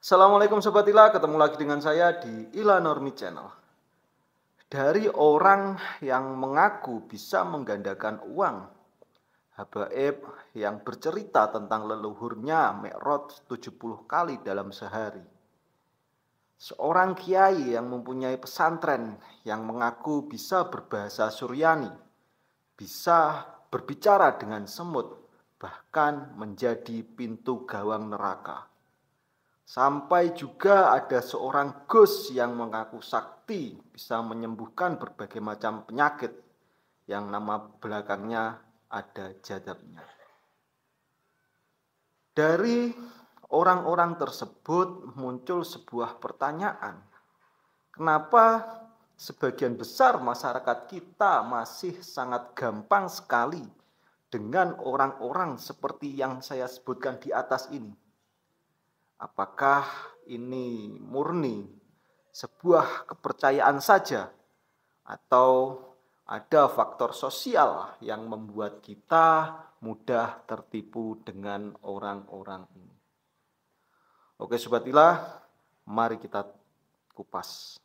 Assalamualaikum Sobat Ila, ketemu lagi dengan saya di Ila Normi Channel. Dari orang yang mengaku bisa menggandakan uang, habaib yang bercerita tentang leluhurnya Mi'raj 70 kali dalam sehari. Seorang kiai yang mempunyai pesantren yang mengaku bisa berbahasa Suryani, bisa berbicara dengan semut, bahkan menjadi pintu gawang neraka. Sampai juga ada seorang Gus yang mengaku sakti bisa menyembuhkan berbagai macam penyakit yang nama belakangnya ada jadabnya. Dari orang-orang tersebut muncul sebuah pertanyaan. Kenapa sebagian besar masyarakat kita masih sangat gampang sekali dengan orang-orang seperti yang saya sebutkan di atas ini? Apakah ini murni sebuah kepercayaan saja atau ada faktor sosial yang membuat kita mudah tertipu dengan orang-orang ini? Oke Sobat Ilah, mari kita kupas.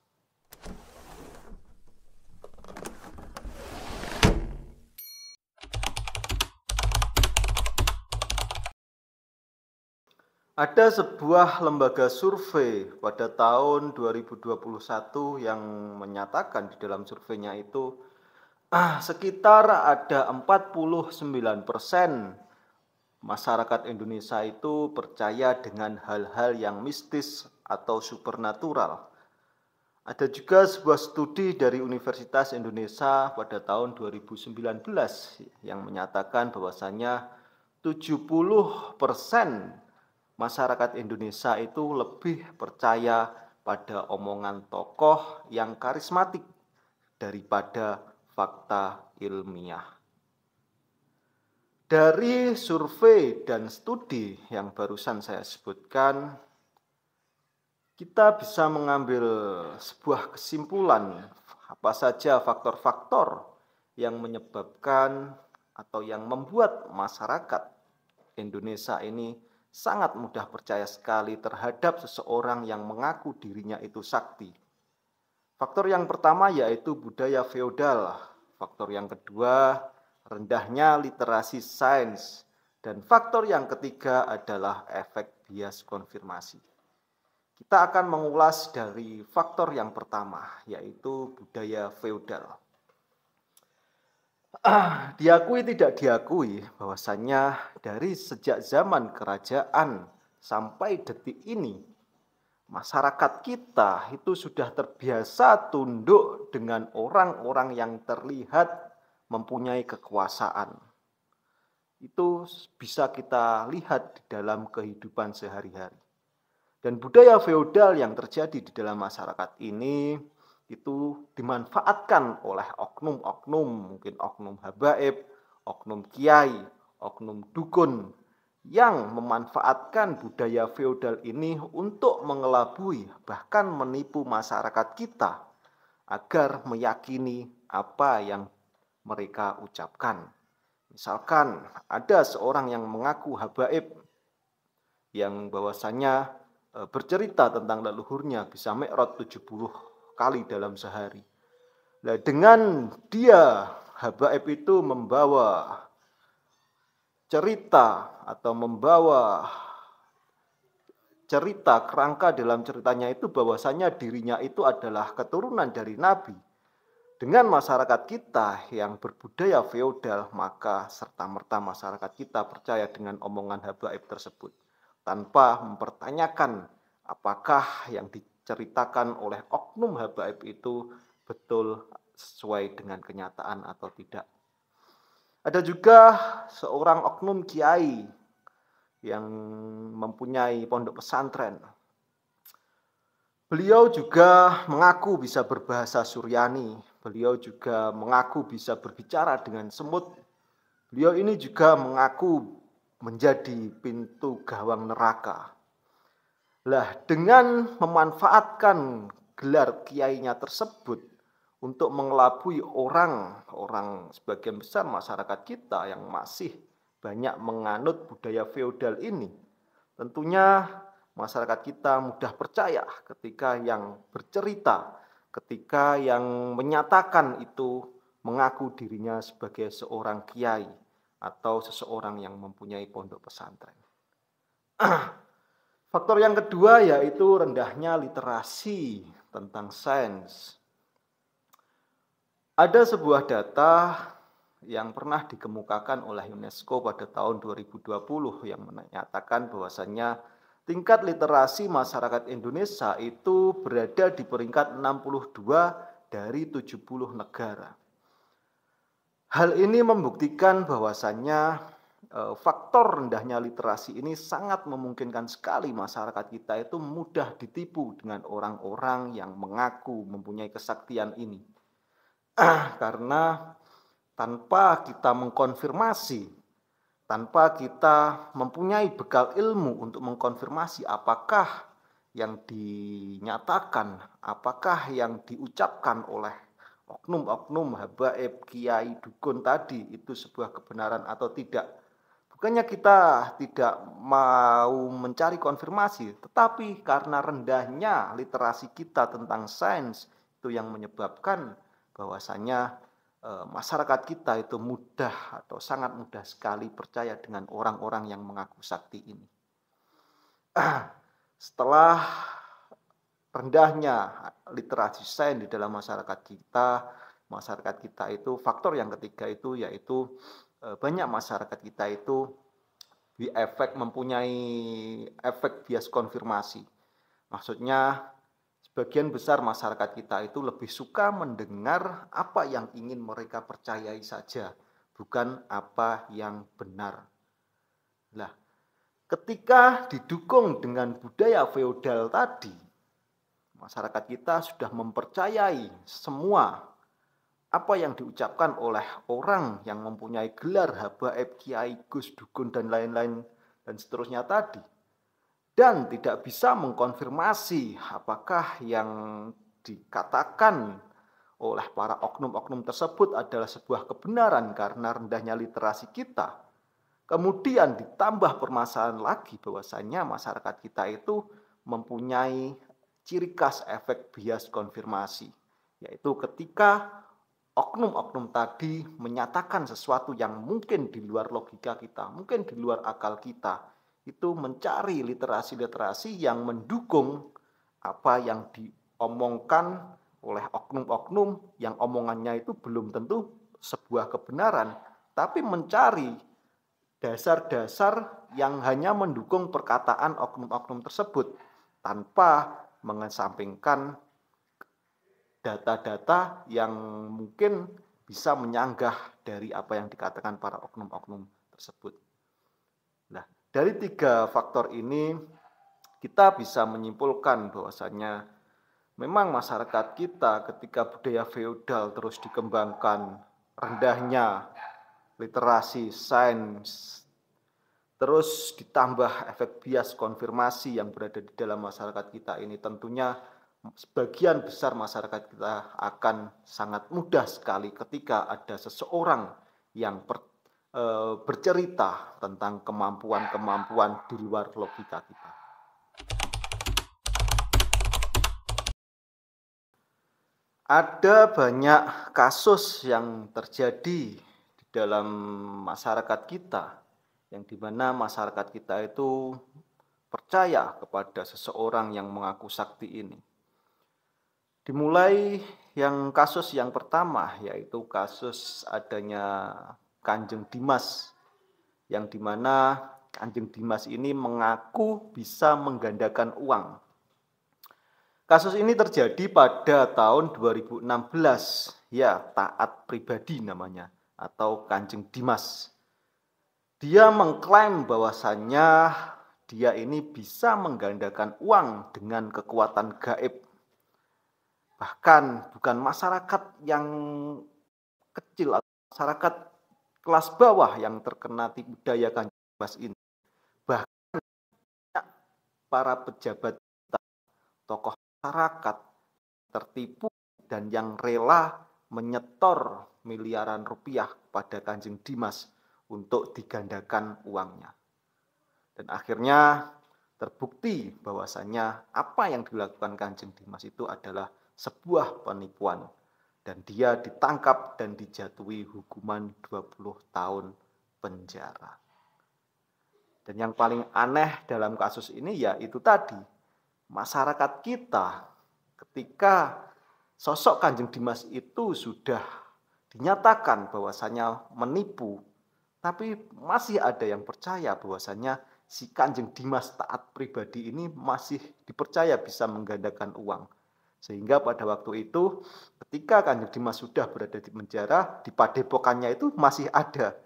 Ada sebuah lembaga survei pada tahun 2021 yang menyatakan di dalam surveinya itu sekitar ada 49% masyarakat Indonesia itu percaya dengan hal-hal yang mistis atau supernatural. Ada juga sebuah studi dari Universitas Indonesia pada tahun 2019 yang menyatakan bahwasanya 70% masyarakat Indonesia itu lebih percaya pada omongan tokoh yang karismatik daripada fakta ilmiah. Dari survei dan studi yang barusan saya sebutkan, kita bisa mengambil sebuah kesimpulan apa saja faktor-faktor yang menyebabkan atau yang membuat masyarakat Indonesia ini sangat mudah percaya sekali terhadap seseorang yang mengaku dirinya itu sakti. Faktor yang pertama yaitu budaya feodal. Faktor yang kedua, rendahnya literasi sains. Dan faktor yang ketiga adalah efek bias konfirmasi. Kita akan mengulas dari faktor yang pertama, yaitu budaya feodal. Diakui tidak diakui bahwasannya dari sejak zaman kerajaan sampai detik ini, masyarakat kita itu sudah terbiasa tunduk dengan orang-orang yang terlihat mempunyai kekuasaan. Itu bisa kita lihat di dalam kehidupan sehari-hari. Dan budaya feodal yang terjadi di dalam masyarakat ini itu dimanfaatkan oleh oknum-oknum, mungkin oknum habaib, oknum kiai, oknum dukun, yang memanfaatkan budaya feodal ini untuk mengelabui bahkan menipu masyarakat kita agar meyakini apa yang mereka ucapkan. Misalkan ada seorang yang mengaku habaib yang bahwasanya bercerita tentang leluhurnya bisa Mi'raj 70 kali dalam sehari. Nah, dengan dia habaib itu membawa cerita atau membawa cerita kerangka dalam ceritanya itu bahwasanya dirinya itu adalah keturunan dari nabi. Dengan masyarakat kita yang berbudaya feodal, maka serta-merta masyarakat kita percaya dengan omongan habaib tersebut tanpa mempertanyakan apakah yang diceritakan oleh oknum habaib itu betul sesuai dengan kenyataan atau tidak. Ada juga seorang oknum kiai yang mempunyai pondok pesantren. Beliau juga mengaku bisa berbahasa Suryani. Beliau juga mengaku bisa berbicara dengan semut. Beliau ini juga mengaku menjadi pintu gawang neraka. Lah, dengan memanfaatkan gelar kiainya tersebut untuk mengelabui orang sebagian besar masyarakat kita yang masih banyak menganut budaya feodal ini, tentunya masyarakat kita mudah percaya ketika yang bercerita, ketika yang menyatakan itu mengaku dirinya sebagai seorang kiai atau seseorang yang mempunyai pondok pesantren. Faktor yang kedua yaitu rendahnya literasi tentang sains. Ada sebuah data yang pernah dikemukakan oleh UNESCO pada tahun 2020 yang menyatakan bahwasannya tingkat literasi masyarakat Indonesia itu berada di peringkat 62 dari 70 negara. Hal ini membuktikan bahwasannya faktor rendahnya literasi ini sangat memungkinkan sekali masyarakat kita itu mudah ditipu dengan orang-orang yang mengaku mempunyai kesaktian ini. Karena tanpa kita mengkonfirmasi, tanpa kita mempunyai bekal ilmu untuk mengkonfirmasi apakah yang dinyatakan, apakah yang diucapkan oleh oknum-oknum habaib, kiai, dukun tadi itu sebuah kebenaran atau tidak. Bukannya kita tidak mau mencari konfirmasi, tetapi karena rendahnya literasi kita tentang sains itu yang menyebabkan bahwasanya masyarakat kita itu mudah atau sangat mudah sekali percaya dengan orang-orang yang mengaku sakti ini. Setelah rendahnya literasi sains di dalam masyarakat kita itu faktor yang ketiga itu yaitu banyak masyarakat kita itu mempunyai efek bias konfirmasi. Maksudnya sebagian besar masyarakat kita itu lebih suka mendengar apa yang ingin mereka percayai saja, bukan apa yang benar. Nah, ketika didukung dengan budaya feodal tadi, masyarakat kita sudah mempercayai semua apa yang diucapkan oleh orang yang mempunyai gelar habaib, kiai, gus, dukun, dan lain-lain dan seterusnya tadi. Dan tidak bisa mengkonfirmasi apakah yang dikatakan oleh para oknum-oknum tersebut adalah sebuah kebenaran karena rendahnya literasi kita. Kemudian ditambah permasalahan lagi bahwasanya masyarakat kita itu mempunyai ciri khas efek bias konfirmasi, yaitu ketika oknum-oknum tadi menyatakan sesuatu yang mungkin di luar logika kita, mungkin di luar akal kita, itu mencari literasi-literasi yang mendukung apa yang diomongkan oleh oknum-oknum yang omongannya itu belum tentu sebuah kebenaran, tapi mencari dasar-dasar yang hanya mendukung perkataan oknum-oknum tersebut tanpa mengesampingkan data-data yang mungkin bisa menyanggah dari apa yang dikatakan para oknum-oknum tersebut. Nah, dari tiga faktor ini kita bisa menyimpulkan bahwasannya memang masyarakat kita ketika budaya feodal terus dikembangkan, rendahnya literasi sains, terus ditambah efek bias konfirmasi yang berada di dalam masyarakat kita ini, tentunya sebagian besar masyarakat kita akan sangat mudah sekali ketika ada seseorang yang bercerita tentang kemampuan-kemampuan di luar logika kita. Ada banyak kasus yang terjadi di dalam masyarakat kita, yang dimana masyarakat kita itu percaya kepada seseorang yang mengaku sakti ini. Dimulai kasus yang pertama, yaitu kasus adanya Kanjeng Dimas, yang dimana Kanjeng Dimas ini mengaku bisa menggandakan uang. Kasus ini terjadi pada tahun 2016, ya taat pribadi namanya, atau Kanjeng Dimas. Dia mengklaim bahwasannya dia ini bisa menggandakan uang dengan kekuatan gaib. Bahkan bukan masyarakat yang kecil atau masyarakat kelas bawah yang terkena tipu daya Kanjeng Dimas ini. Bahkan para pejabat, tokoh masyarakat tertipu dan yang rela menyetor miliaran rupiah pada Kanjeng Dimas untuk digandakan uangnya. Dan akhirnya terbukti bahwasanya apa yang dilakukan Kanjeng Dimas itu adalah sebuah penipuan dan dia ditangkap dan dijatuhi hukuman 20 tahun penjara. Dan yang paling aneh dalam kasus ini ya itu tadi, masyarakat kita ketika sosok Kanjeng Dimas itu sudah dinyatakan bahwasanya menipu, tapi masih ada yang percaya bahwasanya si Kanjeng Dimas taat pribadi ini masih dipercaya bisa menggandakan uang. Sehingga pada waktu itu ketika Kanjeng Dimas sudah berada di penjara, di padepokannya itu masih ada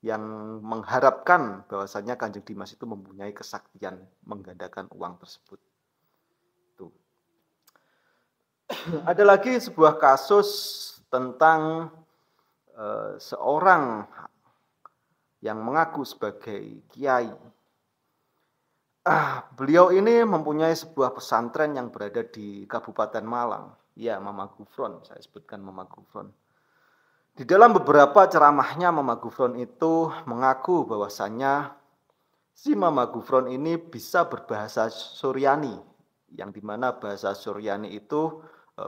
yang mengharapkan bahwasanya Kanjeng Dimas itu mempunyai kesaktian menggandakan uang tersebut. Tuh. Ada lagi sebuah kasus tentang seorang yang mengaku sebagai kiai. Beliau ini mempunyai sebuah pesantren yang berada di Kabupaten Malang. Ya, Mama Gufron, saya sebutkan Mama Gufron. Di dalam beberapa ceramahnya Mama Gufron itu mengaku bahwasanya si Mama Gufron ini bisa berbahasa Suryani, yang dimana bahasa Suryani itu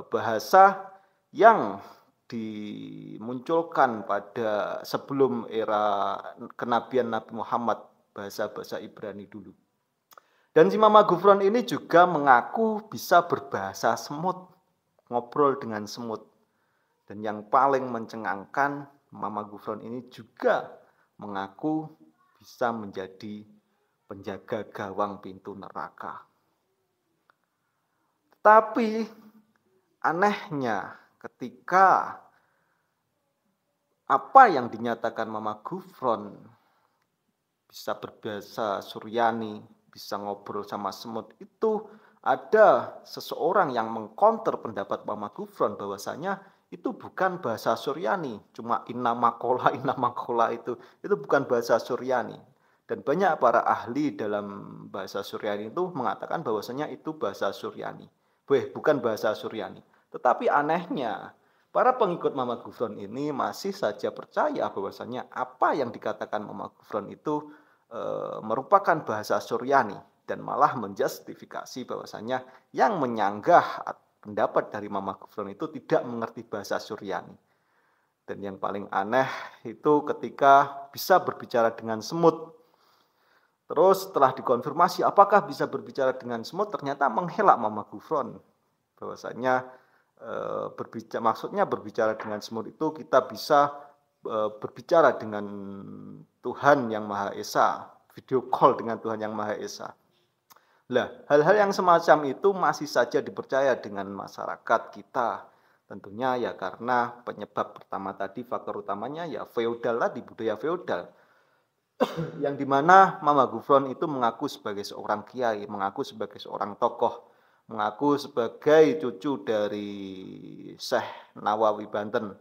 bahasa yang dimunculkan pada sebelum era kenabian Nabi Muhammad, bahasa-bahasa Ibrani dulu. Dan si Mama Gufron ini juga mengaku bisa berbahasa semut, ngobrol dengan semut. Dan yang paling mencengangkan, Mama Gufron ini juga mengaku bisa menjadi penjaga gawang pintu neraka. Tapi anehnya ketika apa yang dinyatakan Mama Gufron bisa berbahasa Suryani, bisa ngobrol sama semut, itu ada seseorang yang mengcounter pendapat Mama Gufron bahwasanya itu bukan bahasa Suryani, cuma inna makola itu bukan bahasa Suryani. Dan banyak para ahli dalam bahasa Suryani itu mengatakan bahwasanya itu bahasa Suryani. Bukan bahasa Suryani. Tetapi anehnya, para pengikut Mama Gufron ini masih saja percaya bahwasanya apa yang dikatakan Mama Gufron itu merupakan bahasa Suryani dan malah menjustifikasi bahwasanya yang menyanggah pendapat dari Mama Gufron itu tidak mengerti bahasa Suryani. Dan yang paling aneh itu ketika bisa berbicara dengan semut. Terus setelah dikonfirmasi apakah bisa berbicara dengan semut, ternyata menghelak Mama Gufron bahwasanya maksudnya berbicara dengan semut itu kita bisa berbicara dengan Tuhan Yang Maha Esa, video call dengan Tuhan Yang Maha Esa. Lah, hal-hal yang semacam itu masih saja dipercaya dengan masyarakat kita. Tentunya ya karena penyebab pertama tadi, faktor utamanya ya feodal tadi, budaya feodal. Yang dimana Mama Gufron itu mengaku sebagai seorang kiai, mengaku sebagai seorang tokoh, mengaku sebagai cucu dari Syekh Nawawi Banten.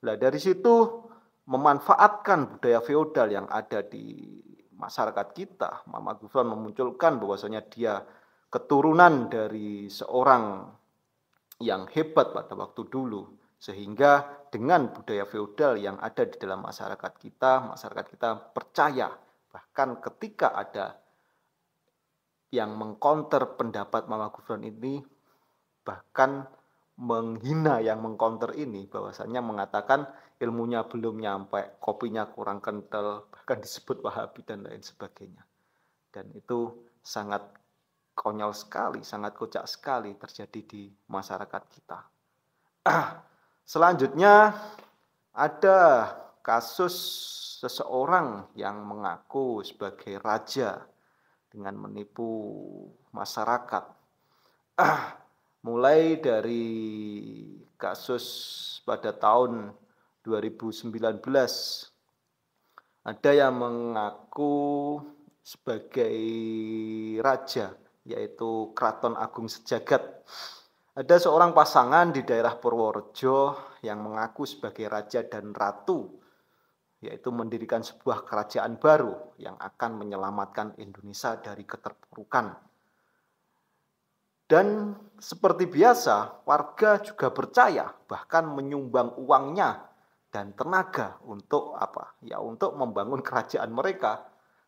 Nah, dari situ memanfaatkan budaya feodal yang ada di masyarakat kita, Mama Gufron memunculkan bahwasanya dia keturunan dari seorang yang hebat pada waktu dulu, sehingga dengan budaya feodal yang ada di dalam masyarakat kita percaya, bahkan ketika ada yang mengcounter pendapat Mama Gufron ini, bahkan menghina yang mengcounter ini, bahwasanya mengatakan ilmunya belum nyampe, kopinya kurang kental, bahkan disebut Wahabi dan lain sebagainya. Dan itu sangat konyol sekali, sangat kocak sekali terjadi di masyarakat kita. Selanjutnya ada kasus seseorang yang mengaku sebagai raja dengan menipu masyarakat. Mulai dari kasus pada tahun 2019, ada yang mengaku sebagai raja, yaitu Kraton Agung Sejagat. Ada seorang pasangan di daerah Purworejo yang mengaku sebagai raja dan ratu, yaitu mendirikan sebuah kerajaan baru yang akan menyelamatkan Indonesia dari keterpurukan. Dan seperti biasa, warga juga percaya, bahkan menyumbang uangnya dan tenaga untuk apa? Ya, untuk membangun kerajaan mereka.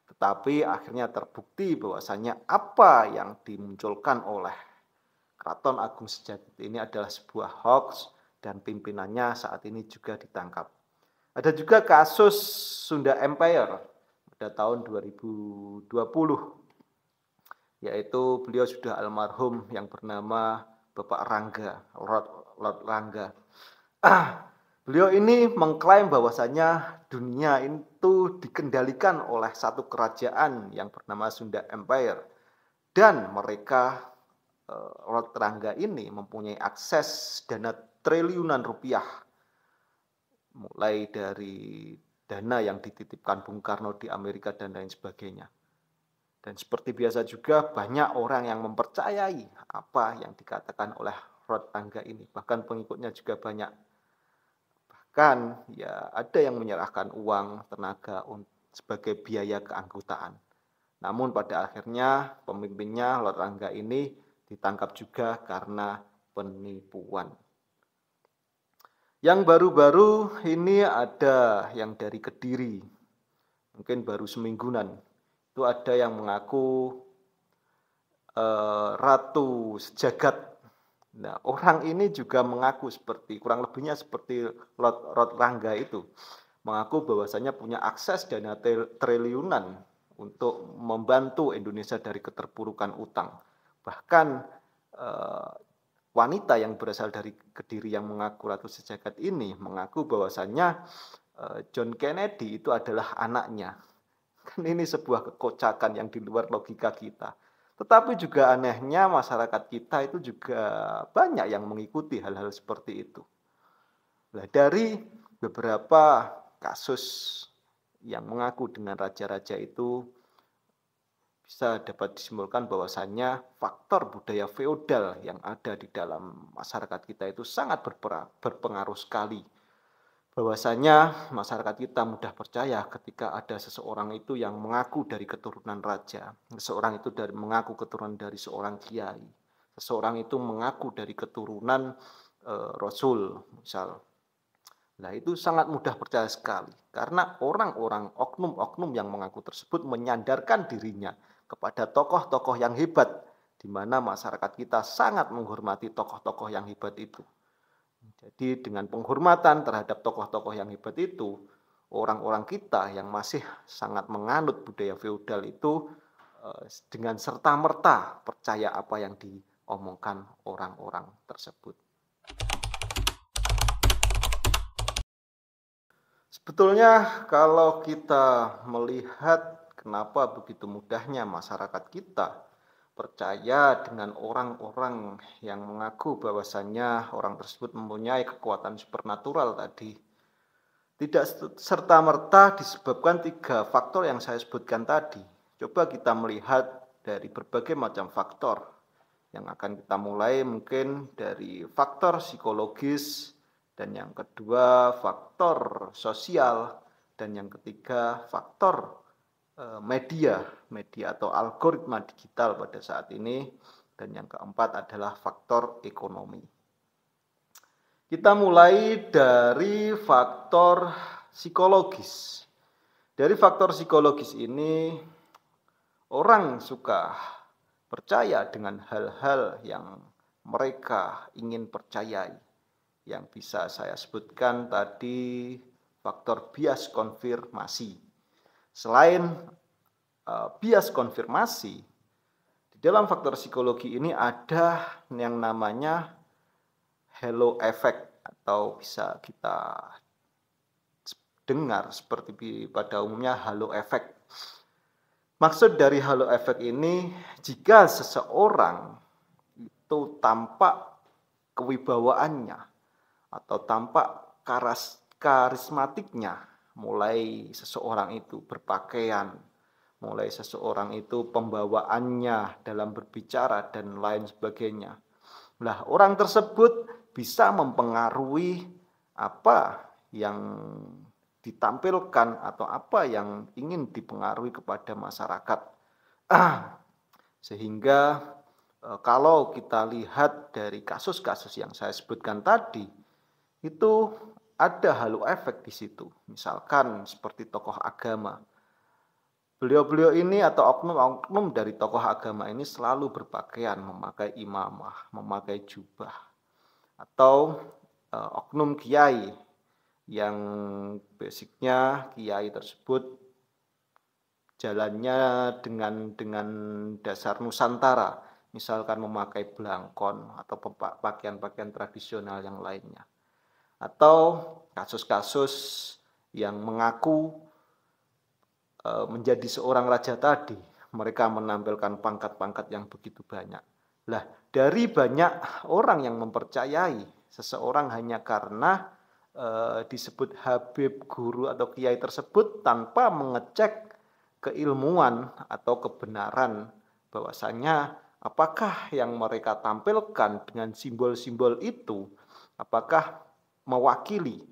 Tetapi akhirnya terbukti bahwasanya apa yang dimunculkan oleh Keraton Agung Sejagat ini adalah sebuah hoax dan pimpinannya saat ini juga ditangkap. Ada juga kasus Sunda Empire pada tahun 2020, yaitu beliau sudah almarhum yang bernama Bapak Rangga, Lord Rangga. Beliau ini mengklaim bahwasanya dunia itu dikendalikan oleh satu kerajaan yang bernama Sunda Empire, dan mereka, Lord Rangga ini mempunyai akses dana triliunan rupiah, mulai dari dana yang dititipkan Bung Karno di Amerika dan lain sebagainya. Dan seperti biasa juga banyak orang yang mempercayai apa yang dikatakan oleh Lord Rangga ini. Bahkan pengikutnya juga banyak. Bahkan ya ada yang menyerahkan uang, tenaga sebagai biaya keanggotaan. Namun pada akhirnya pemimpinnya Lord Rangga ini ditangkap juga karena penipuan. Yang baru-baru ini ada yang dari Kediri, mungkin baru semingguan. Itu ada yang mengaku Ratu Sejagat. Nah, orang ini juga mengaku seperti, kurang lebihnya seperti Lord Rangga itu, mengaku bahwasanya punya akses dana triliunan untuk membantu Indonesia dari keterpurukan utang. Bahkan wanita yang berasal dari Kediri yang mengaku Ratu Sejagat ini mengaku bahwasanya John Kennedy itu adalah anaknya. Kan ini sebuah kekocakan yang di luar logika kita. Tetapi juga anehnya masyarakat kita itu juga banyak yang mengikuti hal-hal seperti itu. Nah, dari beberapa kasus yang mengaku dengan raja-raja itu bisa dapat disimpulkan bahwasannya faktor budaya feodal yang ada di dalam masyarakat kita itu sangat berpengaruh sekali. Bahwasanya masyarakat kita mudah percaya ketika ada seseorang itu yang mengaku dari keturunan raja, seseorang itu mengaku keturunan dari seorang kiai, seseorang itu mengaku dari keturunan Rasul, misal. Nah, itu sangat mudah percaya sekali karena orang-orang oknum-oknum yang mengaku tersebut menyandarkan dirinya kepada tokoh-tokoh yang hebat, di mana masyarakat kita sangat menghormati tokoh-tokoh yang hebat itu. Jadi dengan penghormatan terhadap tokoh-tokoh yang hebat itu, orang-orang kita yang masih sangat menganut budaya feodal itu dengan serta-merta percaya apa yang diomongkan orang-orang tersebut. Sebetulnya kalau kita melihat kenapa begitu mudahnya masyarakat kita percaya dengan orang-orang yang mengaku bahwasannya orang tersebut mempunyai kekuatan supernatural tadi. Tidak serta-merta disebabkan 3 faktor yang saya sebutkan tadi. Coba kita melihat dari berbagai macam faktor. Yang akan kita mulai mungkin dari faktor psikologis, dan yang kedua faktor sosial, dan yang ketiga faktor media atau algoritma digital pada saat ini, dan yang keempat adalah faktor ekonomi. Kita mulai dari faktor psikologis. Dari faktor psikologis ini, orang suka percaya dengan hal-hal yang mereka ingin percayai. Yang bisa saya sebutkan tadi faktor bias konfirmasi. Selain bias konfirmasi, di dalam faktor psikologi ini ada yang namanya halo effect, atau bisa kita dengar seperti pada umumnya halo effect. Maksud dari halo effect ini, jika seseorang itu tampak kewibawaannya atau tampak karismatiknya, mulai seseorang itu berpakaian, mulai seseorang itu pembawaannya dalam berbicara dan lain sebagainya. Nah, orang tersebut bisa mempengaruhi apa yang ditampilkan atau apa yang ingin dipengaruhi kepada masyarakat. Sehingga kalau kita lihat dari kasus-kasus yang saya sebutkan tadi, itu ada halo efek di situ. Misalkan seperti tokoh agama. Beliau-beliau ini atau oknum-oknum dari tokoh agama ini selalu berpakaian memakai imamah, memakai jubah, atau oknum kiai yang basicnya kiai tersebut jalannya dengan dasar Nusantara, misalkan memakai belangkon atau pakaian-pakaian tradisional yang lainnya. Atau kasus-kasus yang mengaku menjadi seorang raja tadi, mereka menampilkan pangkat-pangkat yang begitu banyak. Lah, dari banyak orang yang mempercayai seseorang hanya karena disebut Habib, guru atau kiai tersebut tanpa mengecek keilmuan atau kebenaran bahwasanya apakah yang mereka tampilkan dengan simbol-simbol itu apakah mewakili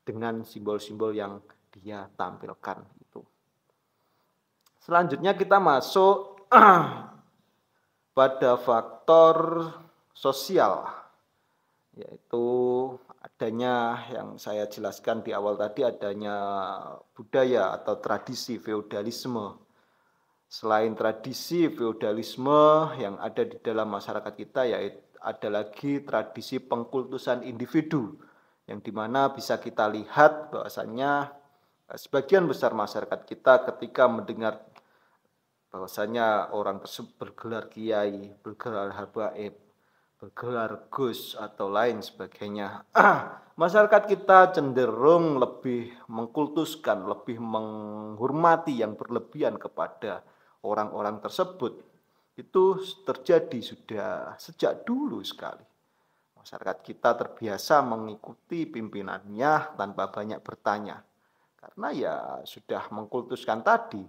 dengan simbol-simbol yang dia tampilkan itu. Selanjutnya kita masuk pada faktor sosial, yaitu adanya yang saya jelaskan di awal tadi, adanya budaya atau tradisi feodalisme. Selain tradisi feodalisme yang ada di dalam masyarakat kita, yaitu ada lagi tradisi pengkultusan individu, yang dimana bisa kita lihat bahwasannya sebagian besar masyarakat kita ketika mendengar bahwasanya orang tersebut bergelar kiai, bergelar habaib, bergelar gus atau lain sebagainya, masyarakat kita cenderung lebih mengkultuskan, lebih menghormati yang berlebihan kepada orang-orang tersebut. Itu terjadi sudah sejak dulu sekali. Masyarakat kita terbiasa mengikuti pimpinannya tanpa banyak bertanya. Karena ya sudah mengkultuskan tadi.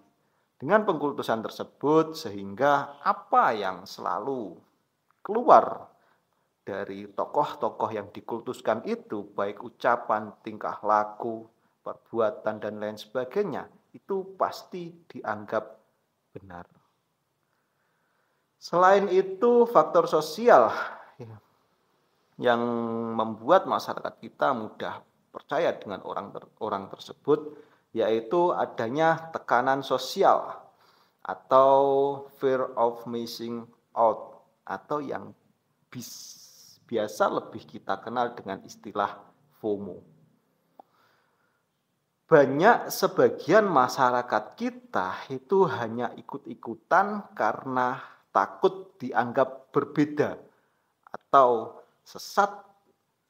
Dengan pengkultusan tersebut sehingga apa yang selalu keluar dari tokoh-tokoh yang dikultuskan itu, baik ucapan, tingkah laku, perbuatan, dan lain sebagainya, itu pasti dianggap benar. Selain itu, faktor sosial yang membuat masyarakat kita mudah percaya dengan orang tersebut, yaitu adanya tekanan sosial atau fear of missing out, atau yang biasa lebih kita kenal dengan istilah FOMO. Sebagian masyarakat kita itu hanya ikut-ikutan karena takut dianggap berbeda atau sesat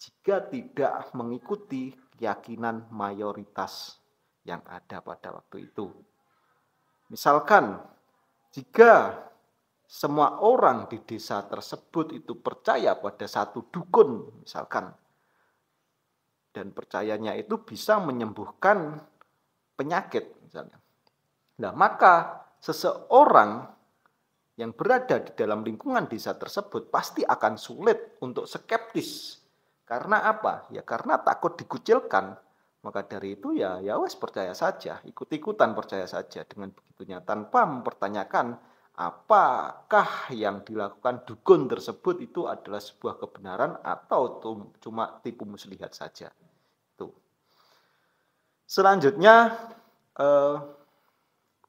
jika tidak mengikuti keyakinan mayoritas yang ada pada waktu itu. Misalkan, jika semua orang di desa tersebut itu percaya pada satu dukun, misalkan, dan percayanya itu bisa menyembuhkan penyakit, misalnya. Nah, maka seseorang yang berada di dalam lingkungan desa tersebut pasti akan sulit untuk skeptis. Karena apa? Ya karena takut dikucilkan. Maka dari itu ya wes percaya saja, ikut-ikutan percaya saja dengan begitunya tanpa mempertanyakan apakah yang dilakukan dukun tersebut itu adalah sebuah kebenaran atau cuma tipu muslihat saja. Itu. Selanjutnya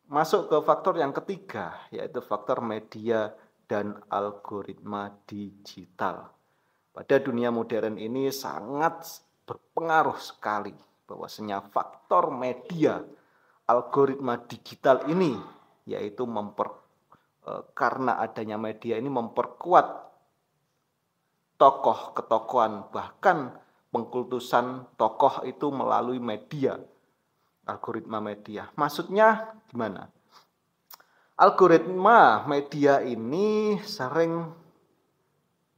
masuk ke faktor yang ketiga, yaitu faktor media dan algoritma digital. Pada dunia modern ini sangat berpengaruh sekali bahwasanya faktor media, algoritma digital ini, yaitu karena adanya media ini memperkuat tokoh ketokohan, bahkan pengkultusan tokoh itu melalui media, algoritma media. Maksudnya gimana? Algoritma media ini sering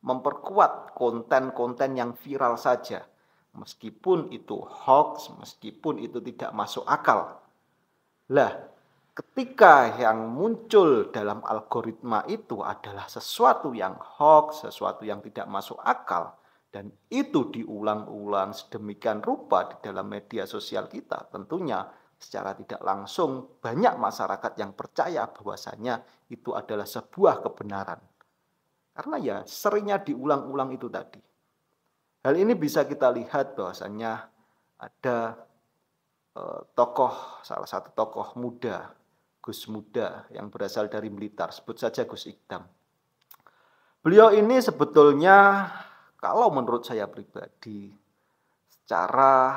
memperkuat konten-konten yang viral saja, meskipun itu hoax, meskipun itu tidak masuk akal. Lah, ketika yang muncul dalam algoritma itu adalah sesuatu yang hoax, sesuatu yang tidak masuk akal, dan itu diulang-ulang sedemikian rupa di dalam media sosial kita, tentunya secara tidak langsung banyak masyarakat yang percaya bahwasanya itu adalah sebuah kebenaran. Karena ya seringnya diulang-ulang itu tadi. Hal ini bisa kita lihat bahwasanya ada salah satu tokoh muda Gus muda yang berasal dari Blitar, sebut saja Gus Ikdam. Beliau ini sebetulnya kalau menurut saya pribadi secara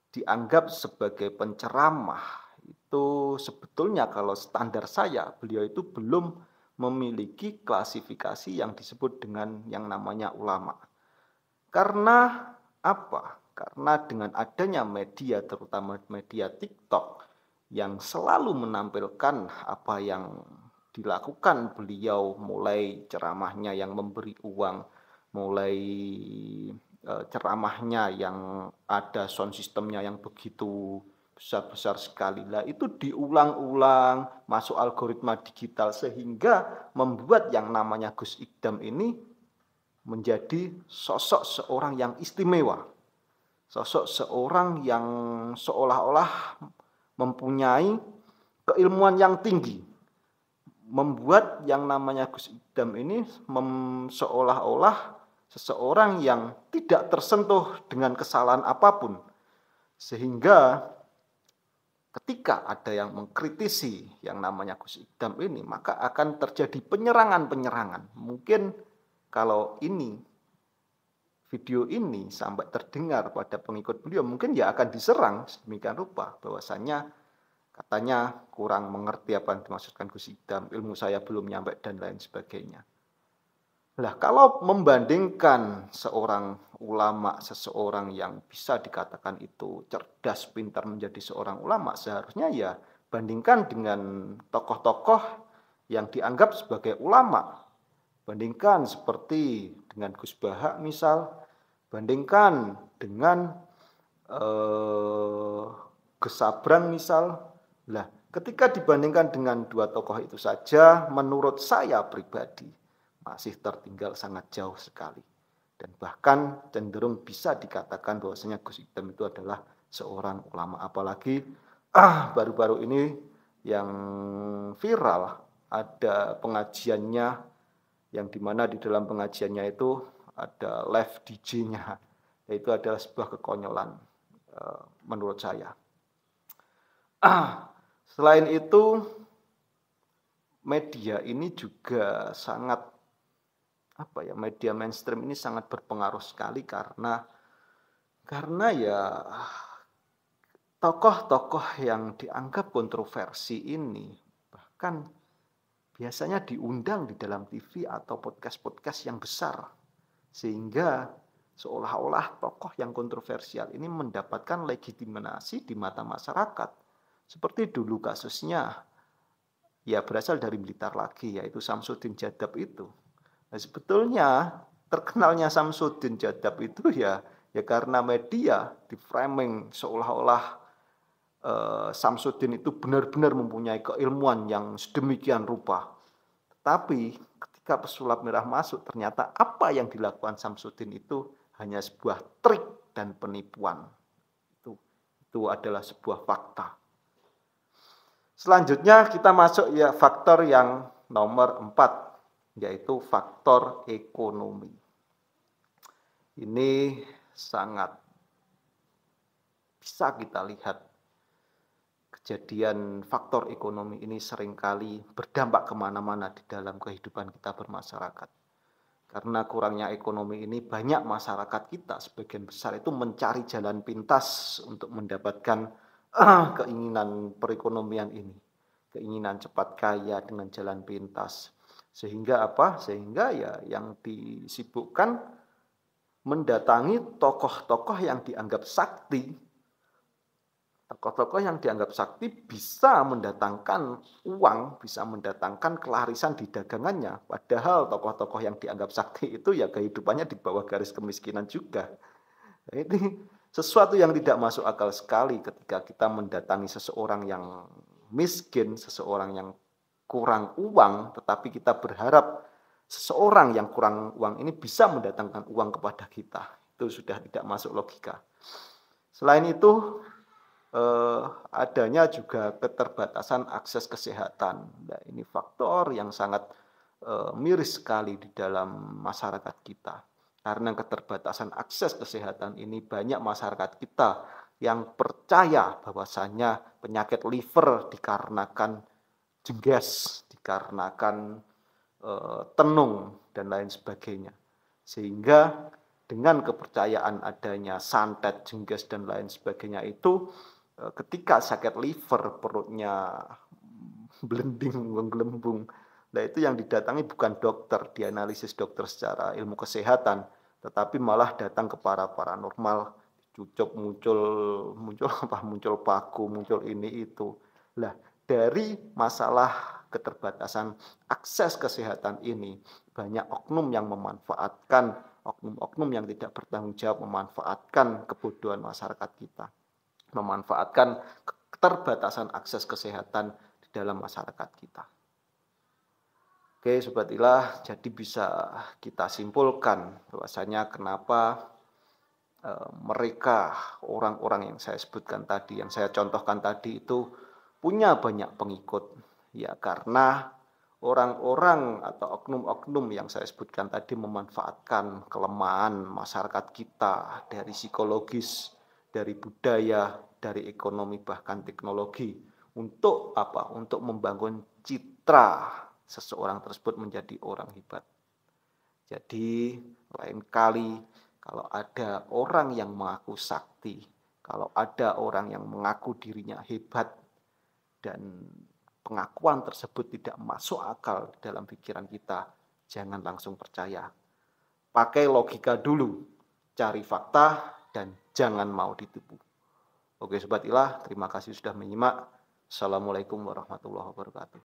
dianggap sebagai penceramah itu sebetulnya kalau standar saya beliau itu belum memiliki klasifikasi yang disebut dengan yang namanya ulama. Karena apa? Karena dengan adanya media, terutama media TikTok, yang selalu menampilkan apa yang dilakukan beliau, mulai ceramahnya yang memberi uang, mulai ceramahnya yang ada sound systemnya yang begitu besar-besar sekali. Lah itu diulang-ulang, masuk algoritma digital sehingga membuat yang namanya Gus Ikdam ini menjadi sosok seorang yang istimewa. Sosok seorang yang seolah-olah mempunyai keilmuan yang tinggi. Membuat yang namanya Gus Ikdam ini seolah-olah seseorang yang tidak tersentuh dengan kesalahan apapun. Sehingga ketika ada yang mengkritisi yang namanya Gus Ikdam ini, maka akan terjadi penyerangan-penyerangan. Mungkin kalau video ini sampai terdengar pada pengikut beliau, mungkin ya akan diserang sedemikian rupa bahwasanya katanya kurang mengerti apa yang dimaksudkan Gus Ikdam, ilmu saya belum nyampe dan lain sebagainya. Lah kalau membandingkan seorang ulama, seseorang yang bisa dikatakan itu cerdas, pintar menjadi seorang ulama, seharusnya ya bandingkan dengan tokoh-tokoh yang dianggap sebagai ulama. Bandingkan seperti dengan Gus Bahak misal, bandingkan dengan Gus Sabrang misal. Lah, ketika dibandingkan dengan dua tokoh itu saja, menurut saya pribadi masih tertinggal sangat jauh sekali. Dan bahkan cenderung bisa dikatakan bahwasanya Gus Ikdam itu adalah seorang ulama. Apalagi baru-baru ini yang viral ada pengajiannya yang dimana di dalam pengajiannya itu ada live DJ-nya. Itu adalah sebuah kekonyolan menurut saya. Selain itu, media ini juga sangat media mainstream ini sangat berpengaruh sekali karena ya tokoh-tokoh yang dianggap kontroversi ini bahkan biasanya diundang di dalam TV atau podcast-podcast yang besar. Sehingga seolah-olah tokoh yang kontroversial ini mendapatkan legitimasi di mata masyarakat. Seperti dulu kasusnya, ya berasal dari Blitar lagi, yaitu Samsudin Jadab itu. Nah, sebetulnya terkenalnya Samsudin Jadab itu ya karena media di framing seolah-olah Samsudin itu benar-benar mempunyai keilmuan yang sedemikian rupa. Tetapi ketika pesulap merah masuk, ternyata apa yang dilakukan Samsudin itu hanya sebuah trik dan penipuan. Itu adalah sebuah fakta. Selanjutnya kita masuk ya faktor yang nomor 4, yaitu faktor ekonomi. Ini sangat bisa kita lihat. Kejadian faktor ekonomi ini seringkali berdampak kemana-mana di dalam kehidupan kita bermasyarakat. Karena kurangnya ekonomi ini banyak masyarakat kita sebagian besar itu mencari jalan pintas untuk mendapatkan keinginan perekonomian ini. Keinginan cepat kaya dengan jalan pintas. Sehingga apa? Sehingga ya yang disibukkan mendatangi tokoh-tokoh yang dianggap sakti. Tokoh-tokoh yang dianggap sakti bisa mendatangkan uang, bisa mendatangkan kelarisan di dagangannya. Padahal tokoh-tokoh yang dianggap sakti itu ya kehidupannya di bawah garis kemiskinan juga. Nah, ini sesuatu yang tidak masuk akal sekali ketika kita mendatangi seseorang yang miskin, seseorang yang kurang uang, tetapi kita berharap seseorang yang kurang uang ini bisa mendatangkan uang kepada kita. Itu sudah tidak masuk logika. Selain itu, adanya juga keterbatasan akses kesehatan. Nah, ini faktor yang sangat miris sekali di dalam masyarakat kita. Karena keterbatasan akses kesehatan ini banyak masyarakat kita yang percaya bahwasanya penyakit liver dikarenakan jengges, dikarenakan tenung dan lain sebagainya. Sehingga dengan kepercayaan adanya santet, jengges dan lain sebagainya itu, ketika sakit liver, perutnya blending, menggelembung, nah itu yang didatangi bukan dokter, dianalisis dokter secara ilmu kesehatan, tetapi malah datang ke para paranormal, cucuk muncul muncul apa, muncul paku, muncul ini itu. Lah, dari masalah keterbatasan akses kesehatan ini, banyak oknum yang memanfaatkan, oknum-oknum yang tidak bertanggung jawab memanfaatkan kebodohan masyarakat kita, memanfaatkan keterbatasan akses kesehatan di dalam masyarakat kita. Oke, Sobat Ilah, jadi bisa kita simpulkan bahwasanya kenapa mereka, orang-orang yang saya sebutkan tadi, yang saya contohkan tadi itu punya banyak pengikut. Ya karena orang-orang atau oknum-oknum yang saya sebutkan tadi memanfaatkan kelemahan masyarakat kita dari psikologis, dari budaya, dari ekonomi bahkan teknologi untuk apa? Untuk membangun citra seseorang tersebut menjadi orang hebat. Jadi lain kali kalau ada orang yang mengaku sakti, kalau ada orang yang mengaku dirinya hebat dan pengakuan tersebut tidak masuk akal di dalam pikiran kita, jangan langsung percaya. Pakai logika dulu, cari fakta dan jangan mau ditipu. Oke Sobat Ilah, terima kasih sudah menyimak. Assalamualaikum warahmatullahi wabarakatuh.